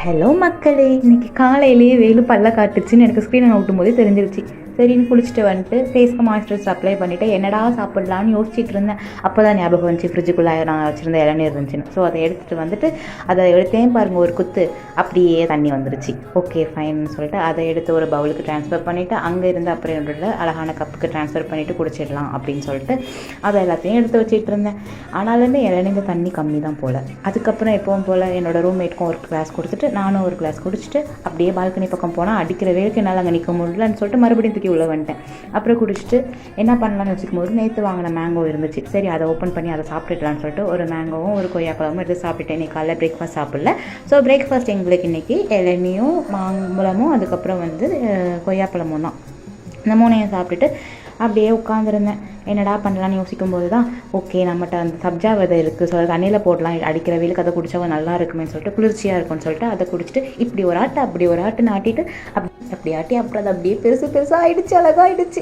Hello மக்களே, இன்றைக்கி காலையிலேயே வெயில் பல்ல காட்டுச்சுன்னு எனக்கு ஸ்க்ரீனை ஓட்டும் போதே தெரிஞ்சிருச்சு. சரின்னு குளிச்சுட்டு வந்துட்டு ஃபேஸ்க்கு மாய்ஸ்சரைசர் அப்ளை பண்ணிவிட்டு என்னடா சாப்பிட்லான்னு யோசிச்சுட்டு இருந்தேன். அப்போ தான் ஞாபகம் வந்துச்சு ஃப்ரிட்ஜுக்குள்ளே நான் வச்சுருந்த இளநீர் இருந்துச்சுன்னு. ஸோ அதை எடுத்துகிட்டு வந்துட்டு அதை எடுத்தேன் பாருங்கள், ஒரு குத்து அப்படியே தண்ணி வந்துருச்சு. ஓகே ஃபைன்னு சொல்லிட்டு அதை எடுத்து ஒரு பவுலுக்கு ட்ரான்ஸ்ஃபர் பண்ணிவிட்டு அங்கே இருந்து அப்புறம் என்னோட அழகான கப்புக்கு ட்ரான்ஸ்ஃபர் பண்ணிவிட்டு குடிச்சிடலாம் அப்படின்னு சொல்லிட்டு அதை எல்லாத்தையும் எடுத்து வச்சுட்டு இருந்தேன். ஆனாலுமே இளநீர் தண்ணி கம்மி தான் போல். அதுக்கப்புறம் எப்பவும் போல் என்னோடய ரூம்மேட்க்கும் ஒரு கிளாஸ் கொடுத்துட்டு நானும் ஒரு கிளாஸ் குடிச்சிட்டு அப்படியே பால்கனி பக்கம் போனால் அடிக்கிற வேலைக்கு என்னால் அங்கே நிற்க முடியலன்னு சொல்லிட்டு மறுபடியும் தூக்கி உள்ளே வந்துட்டேன். அப்புறம் குடிச்சிட்டு என்ன பண்ணலான்னு வச்சுக்கும் போது நேற்று வாங்கின மேங்கோ இருந்துச்சு. சரி அதை ஓப்பன் பண்ணி அதை சாப்பிட்டுடலான்னு சொல்லிட்டு ஒரு மேங்கோவும் ஒரு கொய்யாப்பழமும் எடுத்து சாப்பிட்டுட்டேன். இன்றைக்கி காலைல பிரேக்ஃபாஸ்ட் சாப்பிடல. ஸோ பிரேக்ஃபாஸ்ட் எங்களுக்கு இன்றைக்கி இளநியும் மாம்பழமும் அதுக்கப்புறம் கொய்யாப்பழமும் தான். இந்த மூணையும் சாப்பிட்டுட்டு அப்படியே உட்காந்துருந்தேன். என்னடா பண்ணலான்னு யோசிக்கும் போது தான் ஓகே நம்மகிட்ட அந்த சப்ஜா விதை இருக்குது, ஸோ அதை தண்ணியில் போடலாம், அடிக்கிற வெயிலுக்கு அதை குடித்தவங்க நல்லா இருக்குமேன்னு சொல்லிட்டு குளிர்ச்சியாக இருக்கும்னு சொல்லிட்டு அதை குடிச்சிட்டு இப்படி ஒரு ஆட்டு அப்படி ஒரு ஆட்டுன்னு ஆட்டிட்டு அப்படி ஆட்டி அப்புறம் அது அப்படியே பெருசாக ஆகிடுச்சு, அழகாகிடுச்சு.